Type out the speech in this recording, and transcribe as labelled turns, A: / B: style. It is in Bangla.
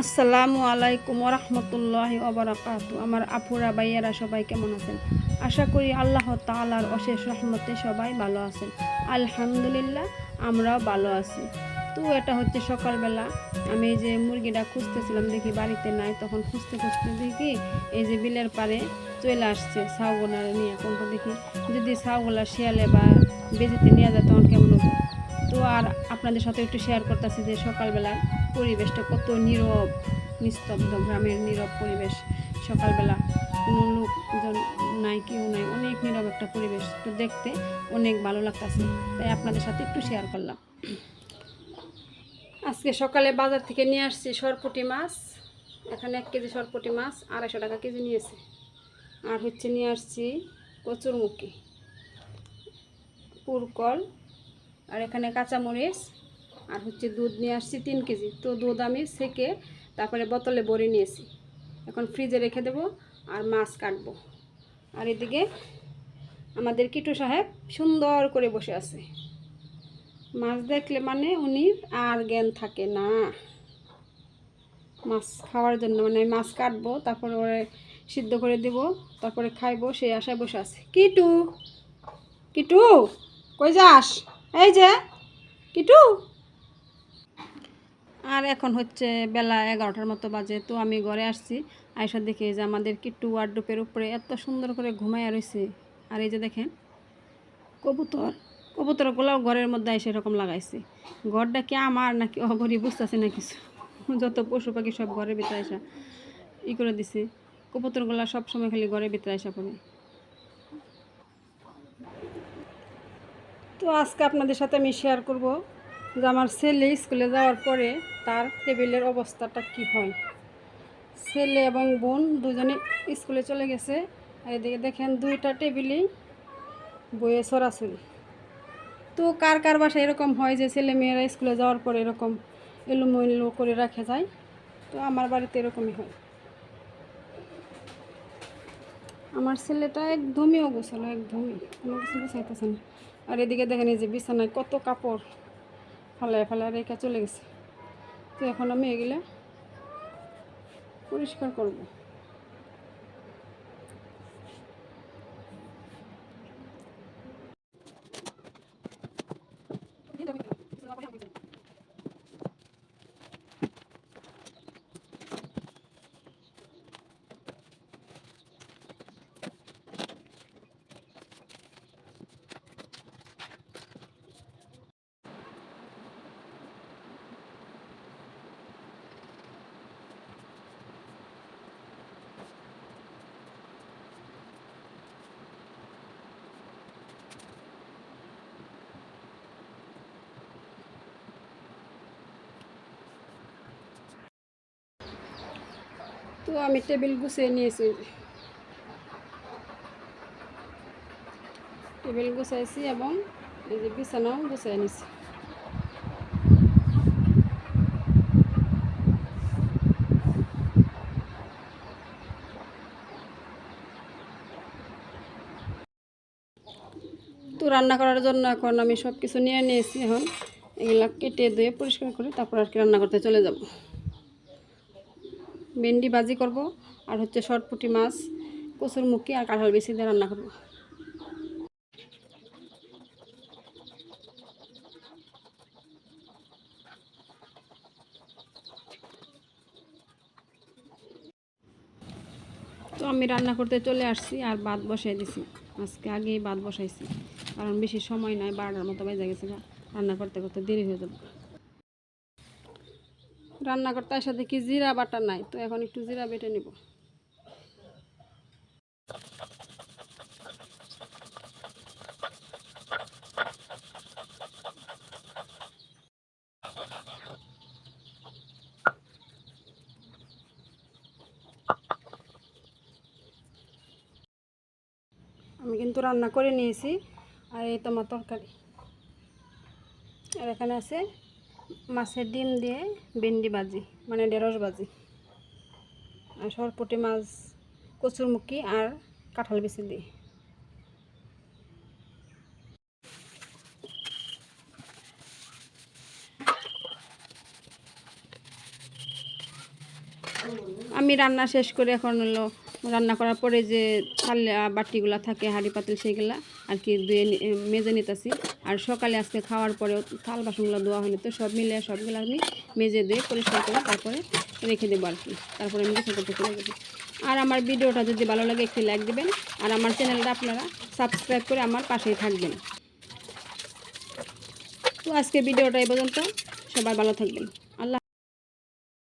A: আসসালামু আলাইকুম ওরহমতুল্লাহি ওবারাকাতু। আমার আপুরা ভাইয়ারা সবাই কেমন আছেন? আশা করি আল্লাহ তাআলার অশেষ রহমতে সবাই ভালো আছেন। আলহামদুলিল্লাহ আমরাও ভালো আছি। তো এটা হচ্ছে সকালবেলা, আমি এই যে মুরগিটা খুঁজতেছিলাম, দেখি বাড়িতে নাই। তখন খুঁজতে খুঁজতে দেখি এই যে বিলের পাড়ে চলে আসছে ছাউগুলা নিয়ে। এখন তো দেখি যদি ছাউগুলা শিয়ালে বা বেজিতে নিয়ে যায় তখন কেমন হবো। তো আর আপনাদের সাথে একটু শেয়ার করতেছি যে সকালবেলার পরিবেশটা কত নীরব, নিস্তব্ধ, গ্রামের নীরব পরিবেশ। সকালবেলা কোনো লোকজন নাই, কেউ নাই, অনেক নীরব একটা পরিবেশ। তো দেখতে অনেক ভালো লাগতেছে, তাই আপনাদের সাথে একটু শেয়ার করলাম। আজকে সকালে বাজার থেকে নিয়ে আসছি সরপুঁটি মাছ। এখানে 1 কেজি সরপুঁটি মাছ 250 টাকা কেজি নিয়েছে। আর হচ্ছে নিয়ে আসছি কচুরমুখী, পুরকল, আর এখানে কাঁচামরিচ, আর হচ্ছে দুধ নিয়ে আসছি 3 কেজি। তো দুধ আমি সেকে তারপরে বোতলে ভরে নিয়েছি, এখন ফ্রিজে রেখে দেবো আর মাছ কাটবো। আর এদিকে আমাদের কিটু সাহেব সুন্দর করে বসে আছে। মাছ দেখলে মানে উনি আর জ্ঞান থাকে না, মাছ খাওয়ার জন্য। মানে মাছ কাটবো, তারপরে ওরে সিদ্ধ করে দেবো, তারপরে খাইবো, সেই আশায় বসে আছে। কিটু, কিটু কই যাস? এই যে কিটু। আর এখন হচ্ছে বেলা 11টার মতো বাজে। তো আমি ঘরে আসছি, আয়সা দেখে যে আমাদের কিট্টু ওয়ার্ডরোবের উপরে এত সুন্দর করে ঘুমাইয়া রয়েছে। আর এই যে দেখেন কবুতর, কবুতরগুলোও ঘরের মধ্যে এসে এরকম লাগাইছে। ঘরটা কি আমার নাকি অঘরই বুঝতেছে না কিছু। যত পশু পাখি সব ঘরের ভিতরে আসা করে দিছে। কবুতরগুলো সবসময় খালি ঘরের ভিতরে আসা পড়ে। তো আজকে আপনাদের সাথে আমি শেয়ার করব যে আমার ছেলে স্কুলে যাওয়ার পরে তার টেবিলের অবস্থাটা কি হয়। ছেলে এবং বোন দুজনে স্কুলে চলে গেছে। আর এদিকে দেখেন 2টা টেবিলেই বইয়ে ছড়াছড়ি। তো কার কার বাসায় এরকম হয় যে ছেলে মেয়েরা স্কুলে যাওয়ার পরে এরকম এলোমেলো করে রাখা যায়? তো আমার বাড়িতে এরকমই হয়। আমার ছেলেটা একদমই অগোছালো, একদমই কোনো কিছু গুছাইতেছে না। আর এদিকে দেখেন এই যে বিছানায় কত কাপড় ফালায় ফালায় রেখে চলে গেছে। তো এখন আমি এগুলা পরিষ্কার করব। তো আমি টেবিল গুছিয়ে নিয়েছি, টেবিল গুছাইছি এবং এই যে বিছানাও গুছিয়ে নিছি। তো রান্না করার জন্য এখন আমি সব কিছু নিয়ে নিয়েছি। এখন এগুলা কেটে ধুয়ে পরিষ্কার করে তারপর আর কি রান্না করতে চলে যাব। ভেন্ডি ভাজি করব, আর হচ্ছে সরপুঁটি মাছ, কচুরমুখী আর কাঁঠাল বিচি দিয়ে রান্না করব। তো আমি রান্না করতে চলে আসছি আর ভাত বসাই দিছি। আজকে আগেই ভাত বসাইছি, কারণ বেশি সময় নাই, 12টার মতো বেজে গেছে। রান্না করতে করতে দেরি হয়ে যাবে। রান্না করতে আসার দেখি জিরা বাটা নাই, তো এখন একটু জিরা বেটে নিব। আমি কিন্তু রান্না করে নিয়েছি। আর এই তোমার তরকারি, আর এখানে আছে মাছের ডিম দিয়ে ভেন্ডি ভাজি, মানে ঢেঁড়স ভাজি, আর সরপুঁটি মাছ, কচুরমুখী আর কাঁঠাল বিচি দিয়ে। আমি রান্না শেষ করে এখন হলো রান্না করার পরে যে থালা বাটিগুলো থাকে হাঁড়ি পাতিল সেইগুলা আর কি ধুয়ে মেজে নিতেছি। আর সকালে আজকে খাওয়ার পরেও থাল বাসনগুলো ধোয়া হয়নি, তো সব মিলে সবগুলো আমি মেজে দিয়ে পরিষ্কার করে তারপরে রেখে দেবো আর কি। তারপরে আমি গোসল করতে চলে যাবো। আর আমার ভিডিওটা যদি ভালো লাগে একটি লাইক দিবেন, আর আমার চ্যানেলটা আপনারা সাবস্ক্রাইব করে আমার পাশেই থাকবেন। তো আজকে ভিডিওটা এই পর্যন্ত, সবাই ভালো থাকবেন।